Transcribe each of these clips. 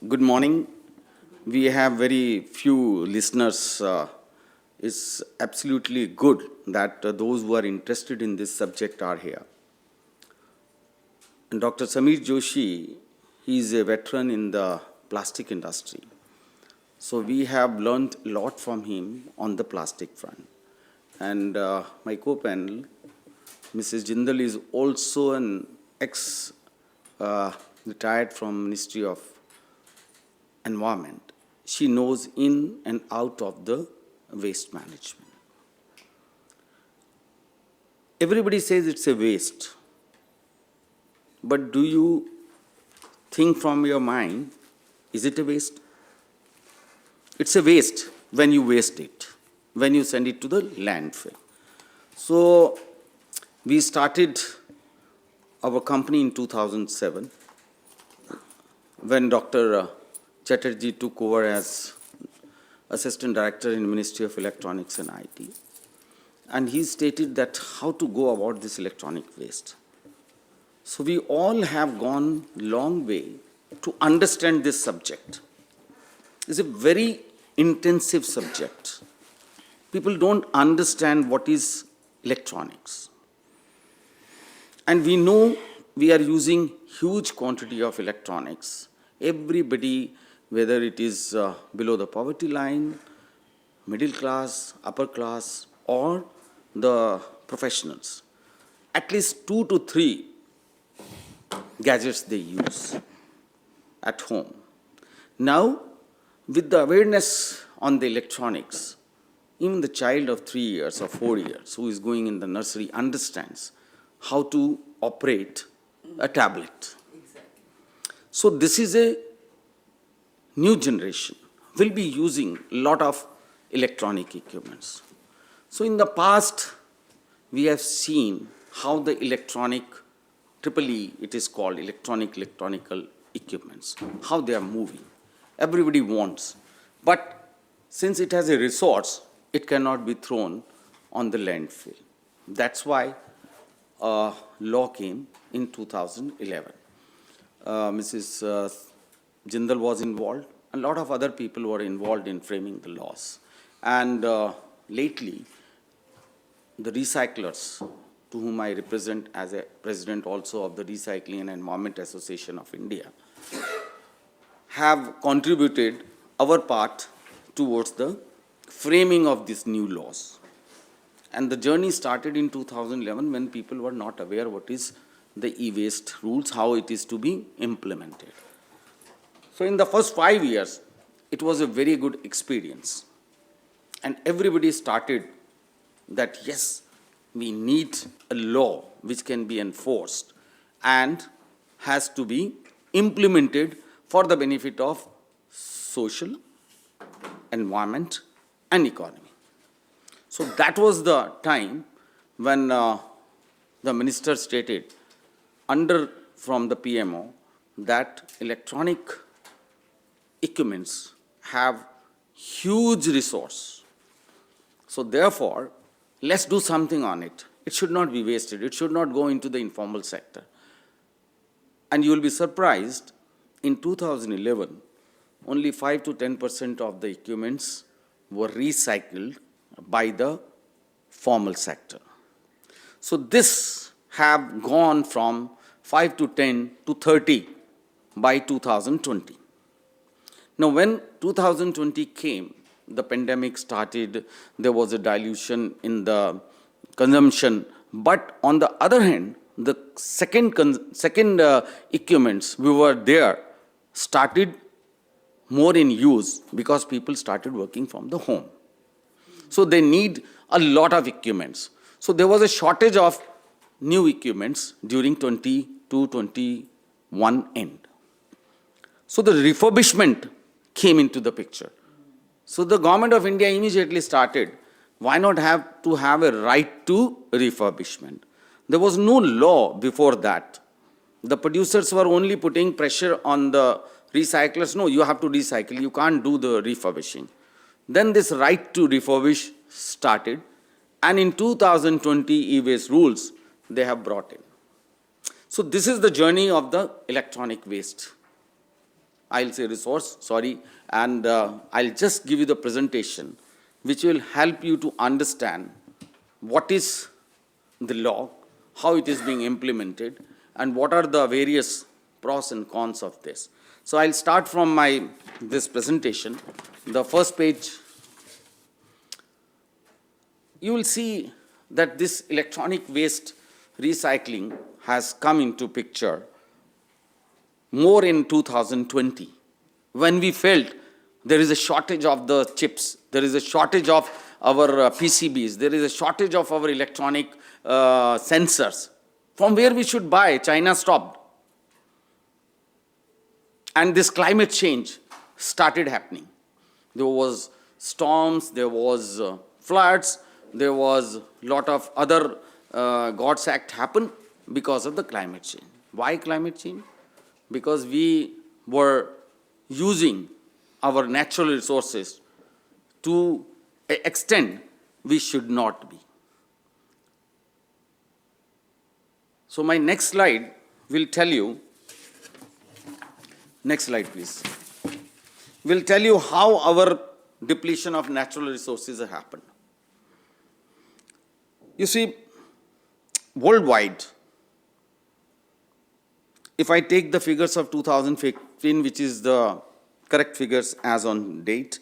Good morning. We have very few listeners. It's absolutely good that those who are interested in this subject are here. And Dr. Samir Joshi, he is a veteran in the plastic industry. So we have learned a lot from him on the plastic front. And my co-panel, Mrs. Jindal, is also an retired from Ministry of Environment. She knows in and out of the waste management. Everybody says it's a waste. But do you think from your mind, is it a waste? It's a waste when you waste it, when you send it to the landfill. So we started our company in 2007 when Dr. Chatterjee took over as Assistant Director in the Ministry of Electronics and IT. And he stated that how to go about this electronic waste. So we all have gone a long way to understand this subject. It's a very intensive subject. People don't understand what is electronics. And we know we are using huge quantity of electronics. Everybody, whether it is below the poverty line, middle class, upper class, or the professionals, at least 2 to 3 gadgets they use at home. Now, with the awareness on the electronics, even the child of 3 years or 4 years who is going in the nursery understands how to operate a tablet. So this is a new generation, will be using a lot of electronic equipments. So in the past, we have seen how the electronic, it is called electronical equipments, how they are moving. Everybody wants. But since it has a resource, it cannot be thrown on the landfill. That's why a law came in 2011. Mrs. Jindal was involved. A lot of other people were involved in framing the laws. And lately, the recyclers, to whom I represent as a president also of the Recycling and Environment Association of India, have contributed our part towards the framing of these new laws. And the journey started in 2011 when people were not aware what is the e-waste rules, how it is to be implemented. So in the first 5 years, it was a very good experience. And everybody started that, yes, we need a law which can be enforced and has to be implemented for the benefit of social, environment, and economy. So that was the time when the minister stated from the PMO that electronic equipments have huge resource. So therefore, let's do something on it. It should not be wasted. It should not go into the informal sector. And you will be surprised, in 2011, only 5 to 10% of the equipments were recycled by the formal sector. So this have gone from 5 to 10 to 30 by 2020. Now when 2020 came, the pandemic started, there was a dilution in the consumption. But on the other hand, the second equipments we were there started more in use because people started working from the home. So they need a lot of equipments. So there was a shortage of new equipments during 2021 end. So the refurbishment came into the picture. So the government of India immediately started, why not have to have a right to refurbishment? There was no law before that. The producers were only putting pressure on the recyclers. No, you have to recycle. You can't do the refurbishing. Then this right to refurbish started. And in 2020 e-waste rules, they have brought in. So this is the journey of the electronic waste. I'll say resource, sorry, and I'll just give you the presentation which will help you to understand what is the law, how it is being implemented, and what are the various pros and cons of this. So I'll start from this presentation. The first page, you will see that this electronic waste recycling has come into picture more in 2020, when we felt there is a shortage of the chips, there is a shortage of our PCBs, there is a shortage of our electronic sensors. From where we should buy, China stopped. And this climate change started happening. There was storms, there was floods, there was a lot of other God's act happened because of the climate change. Why climate change? Because we were using our natural resources to an extent we should not be. So my next slide will tell you, next slide please, will tell you how our depletion of natural resources has happened. You see, worldwide, if I take the figures of 2015, which is the correct figures as on date,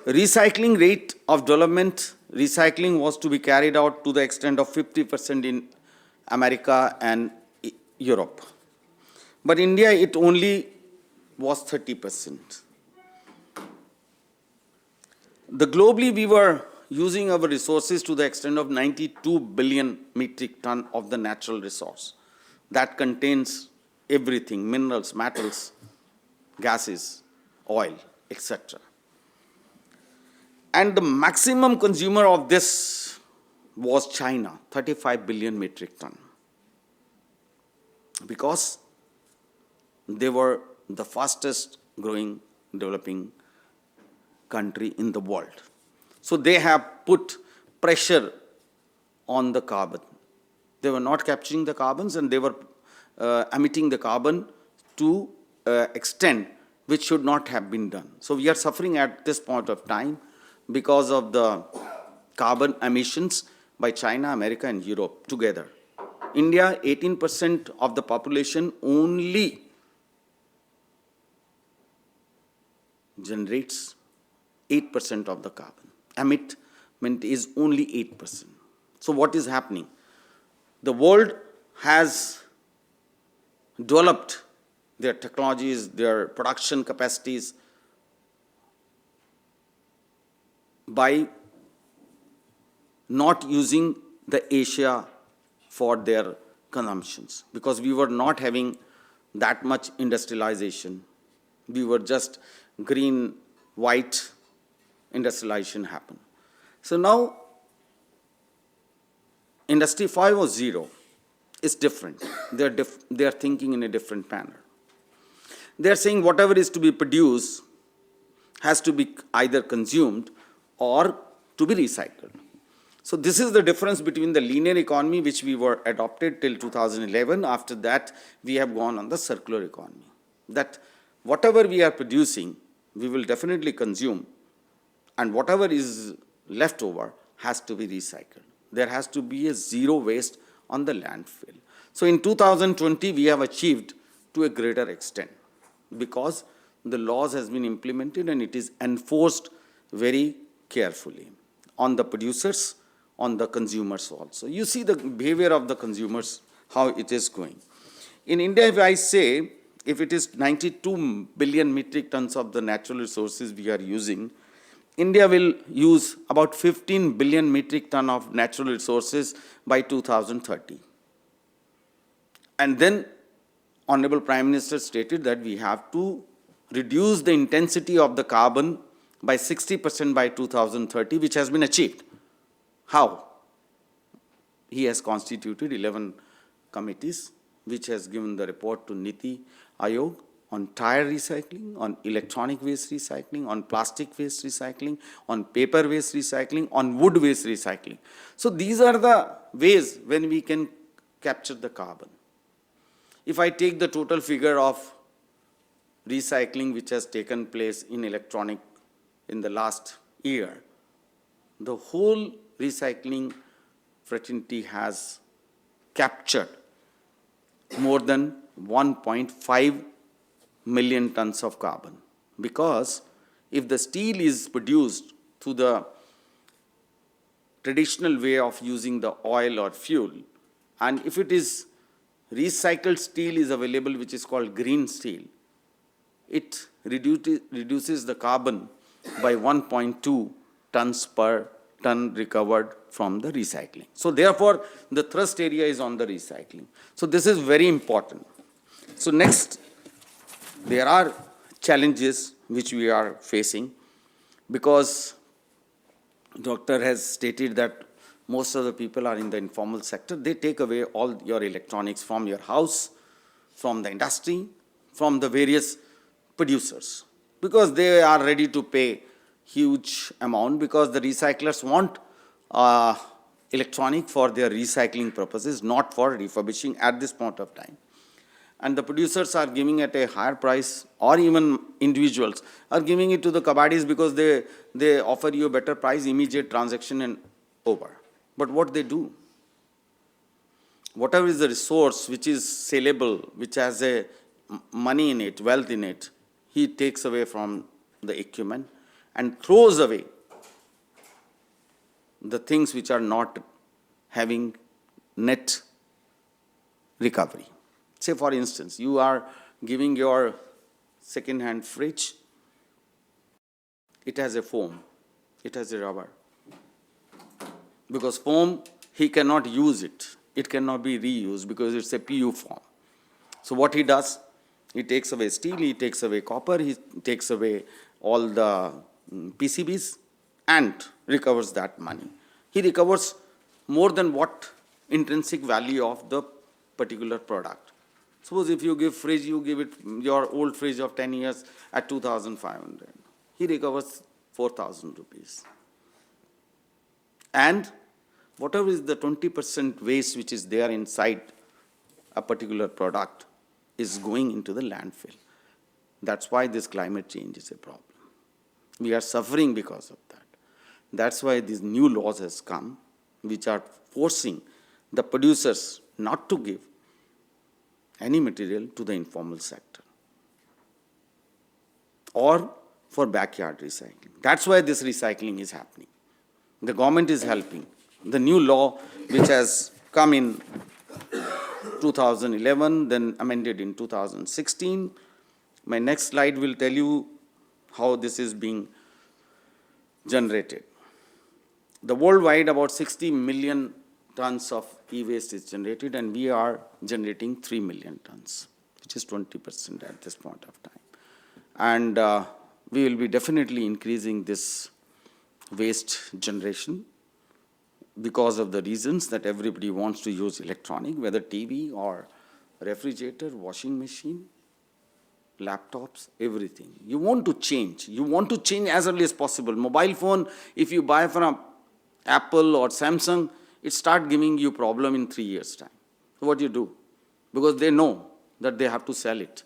recycling rate of development, recycling was to be carried out to the extent of 50% in America and Europe. But India, it only was 30%. Globally, we were using our resources to the extent of 92 billion metric ton of the natural resource. That contains everything, minerals, metals, gases, oil, etc. And the maximum consumer of this was China, 35 billion metric ton. Because they were the fastest growing developing country in the world. So they have put pressure on the carbon. They were not capturing the carbons and they were emitting the carbon to extent which should not have been done. So we are suffering at this point of time because of the carbon emissions by China, America and Europe together. India, 18% of the population only generates 8% of the carbon. Emitment is only 8%. So what is happening? The world has developed their technologies, their production capacities by not using the Asia for their consumptions, because we were not having that much industrialization. We were just green, white industrialization happen. So now, Industry 5.0 is different. They are thinking in a different manner. They are saying whatever is to be produced has to be either consumed or to be recycled. So this is the difference between the linear economy which we were adopted till 2011. After that, we have gone on the circular economy. That whatever we are producing, we will definitely consume, and whatever is left over has to be recycled. There has to be a zero waste on the landfill. So in 2020, we have achieved to a greater extent because the laws has been implemented and it is enforced very carefully on the producers, on the consumers also. You see the behavior of the consumers, how it is going. In India, if I say, if it is 92 billion metric tons of the natural resources we are using, India will use about 15 billion metric ton of natural resources by 2030. And then Honorable Prime Minister stated that we have to reduce the intensity of the carbon by 60% by 2030, which has been achieved. How? He has constituted 11 committees, which has given the report to Niti Aayog on tire recycling, on electronic waste recycling, on plastic waste recycling, on paper waste recycling, on wood waste recycling. So these are the ways when we can capture the carbon. If I take the total figure of recycling which has taken place in electronic in the last year, the whole recycling fraternity has captured more than 1.5 million tons of carbon. Because if the steel is produced through the traditional way of using the oil or fuel, and if it is recycled steel is available, which is called green steel, it reduces the carbon by 1.2 tons per ton recovered from the recycling. So therefore, the thrust area is on the recycling. So this is very important. So next, there are challenges which we are facing, because doctor has stated that most of the people are in the informal sector. They take away all your electronics from your house, from the industry, from the various producers, because they are ready to pay huge amount, because the recyclers want electronic for their recycling purposes, not for refurbishing at this point of time. And the producers are giving at a higher price, or even individuals are giving it to the kabadis because they offer you a better price, immediate transaction and over. But what they do, whatever is the resource which is saleable, which has a money in it, wealth in it, he takes away from the equipment and throws away the things which are not having net recovery. Say for instance, you are giving your second-hand fridge, it has a foam, it has a rubber. Because foam, he cannot use it. It cannot be reused because it's a PU form. So what he does, he takes away steel, he takes away copper, he takes away all the PCBs and recovers that money. He recovers more than what intrinsic value of the particular product. Suppose if you give fridge, you give it your old fridge of 10 years at 2,500. He recovers 4,000 rupees. And whatever is the 20% waste which is there inside a particular product is going into the landfill. That's why this climate change is a problem. We are suffering because of that. That's why these new laws has come, which are forcing the producers not to give any material to the informal sector or for backyard recycling. That's why this recycling is happening. The government is helping. The new law which has come in 2011, then amended in 2016. My next slide will tell you how this is being generated. The worldwide about 60 million tons of e-waste is generated, and we are generating 3 million tons, which is 20% at this point of time. And we will be definitely increasing this waste generation because of the reasons that everybody wants to use electronic, whether TV or refrigerator, washing machine, laptops, everything. You want to change. You want to change as early as possible. Mobile phone, if you buy from Apple or Samsung, it starts giving you problem in 3 years' time. So what do you do? Because they know that they have to sell it.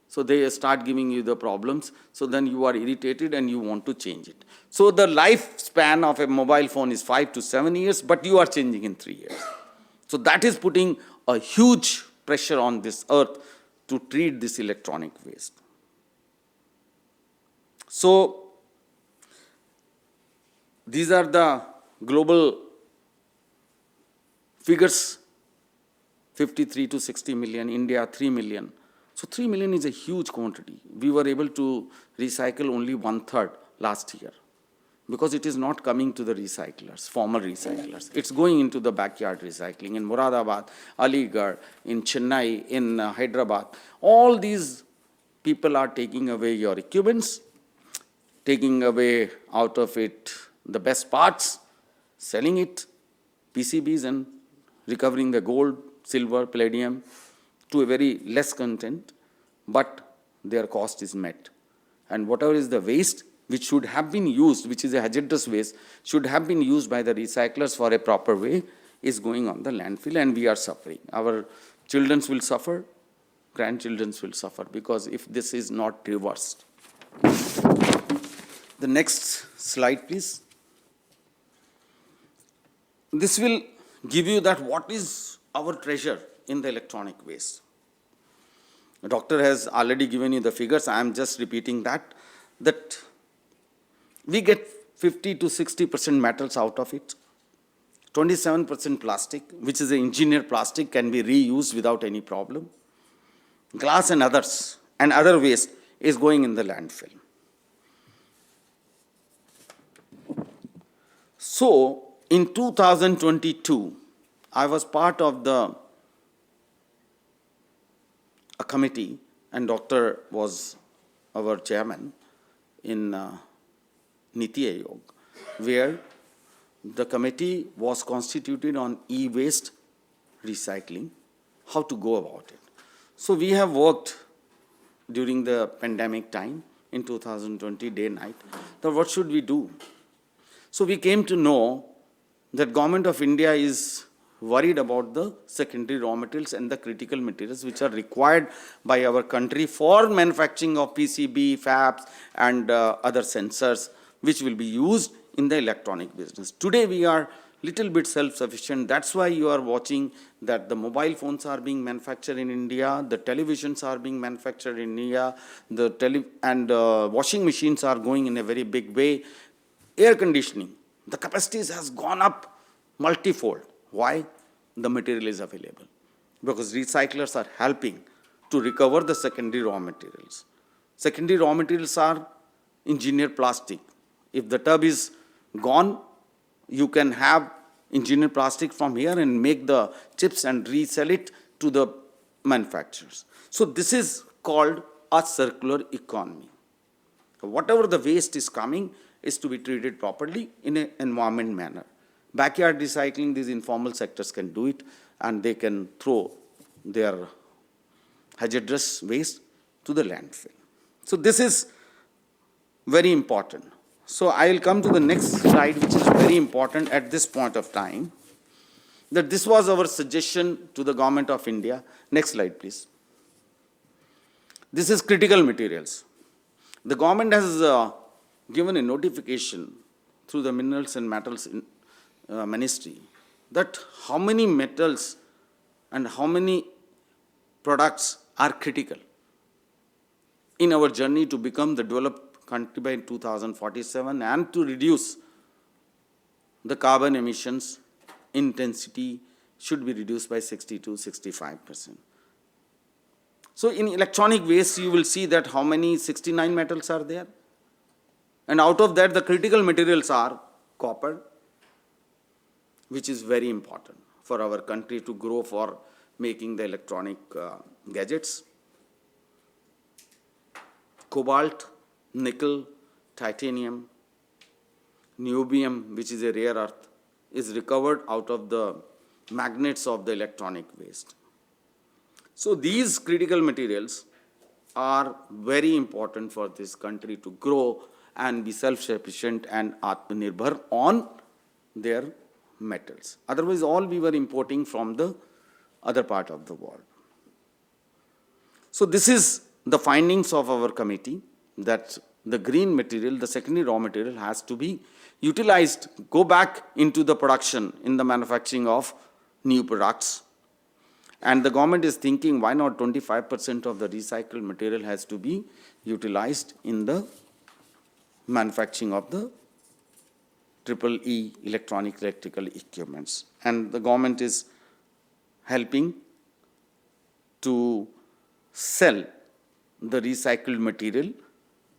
So they start giving you the problems. So then you are irritated and you want to change it. So the lifespan of a mobile phone is 5 to 7 years, but you are changing in 3 years. So that is putting a huge pressure on this earth to treat this electronic waste. So these are the global figures, 53 to 60 million, India 3 million. So 3 million is a huge quantity. We were able to recycle only 1/3 last year because it is not coming to the recyclers, formal recyclers. It's going into the backyard recycling in Moradabad, Aligarh, in Chennai, in Hyderabad. All these people are taking away your equipments, taking away out of it the best parts, selling it, PCBs, and recovering the gold, silver, palladium to a very less content, but their cost is met. And whatever is the waste which should have been used, which is a hazardous waste, should have been used by the recyclers for a proper way, is going on the landfill, and we are suffering. Our children will suffer, grandchildren will suffer, because if this is not reversed. The next slide, please. This will give you that what is our treasure in the electronic waste. The doctor has already given you the figures. I am just repeating that we get 50 to 60% metals out of it. 27% plastic, which is an engineered plastic, can be reused without any problem. Glass and others, and other waste is going in the landfill. So, in 2022, I was part of a committee, and doctor was our chairman in Niti Aayog, where the committee was constituted on e-waste recycling, how to go about it. So we have worked during the pandemic time in 2020, day and night, that what should we do? So we came to know that Government of India is worried about the secondary raw materials and the critical materials which are required by our country for manufacturing of PCB, fabs, and other sensors which will be used in the electronic business. Today we are little bit self-sufficient. That's why you are watching that the mobile phones are being manufactured in India, the televisions are being manufactured in India, washing machines are going in a very big way. Air conditioning, the capacities has gone up multifold. Why? The material is available. Because recyclers are helping to recover the secondary raw materials. Secondary raw materials are engineered plastic. If the tub is gone, you can have engineered plastic from here and make the chips and resell it to the manufacturers. So this is called a circular economy. So whatever the waste is coming is to be treated properly in an environment manner. Backyard recycling, these informal sectors can do it, and they can throw their hazardous waste to the landfill. So this is very important. So I will come to the next slide, which is very important at this point of time, that this was our suggestion to the Government of India. Next slide, please. This is critical materials. The government has given a notification through the Minerals and Metals Ministry that how many metals and how many products are critical in our journey to become the developed country by 2047 and to reduce the carbon emissions intensity should be reduced by 60 to 65%. So in electronic waste, you will see that how many 69 metals are there. And out of that, the critical materials are copper, which is very important for our country to grow for making the electronic gadgets. Cobalt, nickel, titanium, niobium, which is a rare earth, is recovered out of the magnets of the electronic waste. So these critical materials are very important for this country to grow and be self-sufficient and Atmanirbhar on their metals. Otherwise, all we were importing from the other part of the world. So this is the findings of our committee, that the green material, the secondary raw material, has to be utilized, go back into the production in the manufacturing of new products. And the government is thinking, why not 25% of the recycled material has to be utilized in the manufacturing of the EEE electrical equipments. And the government is helping to sell the recycled material,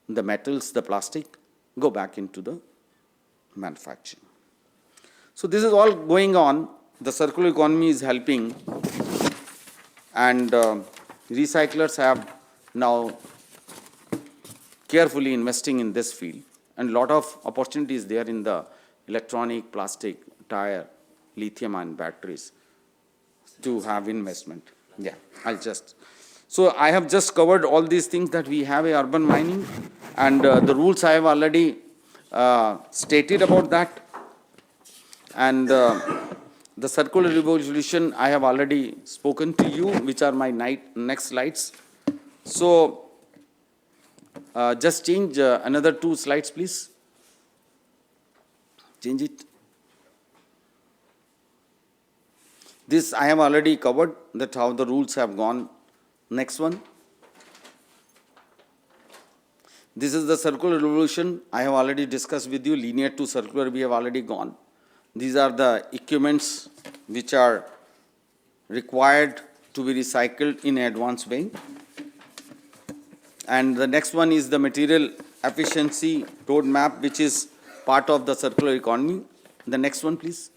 the metals, the plastic, go back into the manufacturing. So this is all going on. The circular economy is helping, and recyclers have now carefully investing in this field, and a lot of opportunities there in the electronic, plastic, tire, lithium-ion batteries to have investment. Yeah, so I have just covered all these things that we have a urban mining, and the rules I have already stated about that. And The circular revolution, I have already spoken to you, which are my next slides. So, just change another 2 slides, please. Change it. This I have already covered, that how the rules have gone. Next one. This is the circular revolution. I have already discussed with you. Linear to circular, we have already gone. These are the equipments which are required to be recycled in an advanced way. And the next one is the material efficiency roadmap, which is part of the circular economy. The next one, please.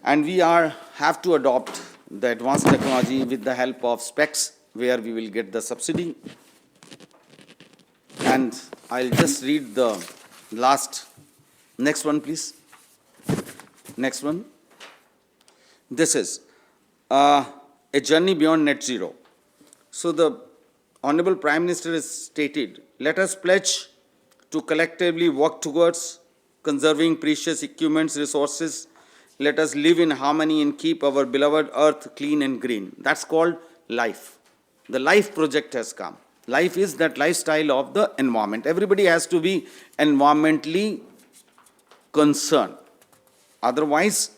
And we have to adopt the advanced technology with the help of specs, where we will get the subsidy. And I'll just read the last. Next one, please. Next one. This is a journey beyond net zero. So the Honorable Prime Minister has stated, let us pledge to collectively work towards conserving precious equipments, resources. Let us live in harmony and keep our beloved earth clean and green. That's called life. The life project has come. Life is that lifestyle of the environment. Everybody has to be environmentally concerned. Otherwise,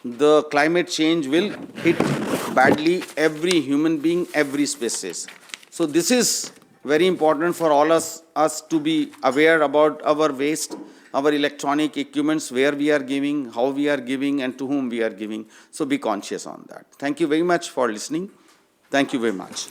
the climate change will hit badly every human being, every species. So this is very important for all us to be aware about our waste, our electronic equipments, where we are giving, how we are giving, and to whom we are giving. So be conscious on that. Thank you very much for listening. Thank you very much.